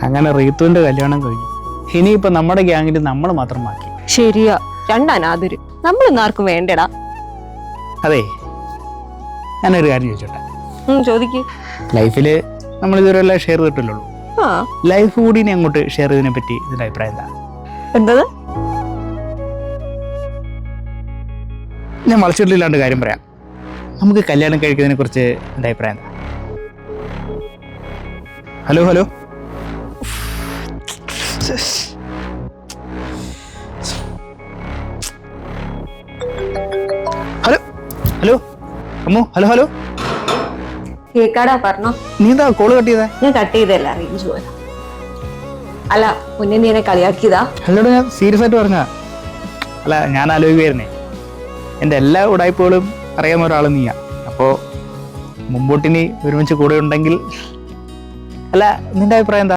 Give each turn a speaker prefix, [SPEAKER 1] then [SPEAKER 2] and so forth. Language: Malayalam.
[SPEAKER 1] അങ്ങനെ റീത്തുവിന്റെ കല്യാണം കഴിഞ്ഞു. ഇനിയിപ്പോ നമ്മുടെ ഗ്യാങ്ങിൽ നമ്മൾ മാത്രം ബാക്കി.
[SPEAKER 2] ശരിയാ, രണ്ടനാഥര് നമ്മളൊന്നും ആർക്കും വേണ്ടടാ.
[SPEAKER 1] അതെ, ഞാനൊരു കാര്യം ചോദിച്ചോട്ടെ.
[SPEAKER 2] ചോദിക്ക്.
[SPEAKER 1] ലൈഫില് നമ്മൾ ഇതുവരെ ഷെയർ ചെയ്തിട്ടില്ലുള്ളൂ.
[SPEAKER 2] ആ,
[SPEAKER 1] ലൈഫ് കൂടി ഇനി അങ്ങോട്ട് ഷെയർ ചെയ്തതിനെ പറ്റി ഇതിന്റെ അഭിപ്രായം എന്താ?
[SPEAKER 2] എന്തത്?
[SPEAKER 1] ഞാൻ വളച്ചിട്ടില്ലാണ്ട് കാര്യം പറയാം. നമുക്ക് കല്യാണം കഴിക്കുന്നതിനെ കുറിച്ച് എൻ്റെ അഭിപ്രായം എന്താ? ഹലോ ഹലോ ഹലോ ഹലോ അമ്മോ, ഹലോ ഹലോ.
[SPEAKER 2] കേക്കാടാ, പറഞ്ഞോ.
[SPEAKER 1] നീ എന്താ കോള് കട്ട് ചെയ്തേ?
[SPEAKER 2] ഞാൻ കട്ട് ചെയ്തല്ല, റേഞ്ച് പോലെ. അല്ല മുന്നേ നീ എന്നെ കളിയാക്കിയതാ?
[SPEAKER 1] അല്ലോട്, ഞാൻ സീരിയസ് ആയിട്ട് പറഞ്ഞ. അല്ല, ഞാൻ ആലോചിക്കുവായിരുന്നേ, എൻ്റെ എല്ലാ ഉടായ്പകളും അറിയാവുന്ന ഒരാൾ നീയാ. അപ്പോൾ മുമ്പോട്ടിനി ഒരുമിച്ച് കൂടെ ഉണ്ടെങ്കിൽ, അല്ല നിന്റെ അഭിപ്രായം എന്താ?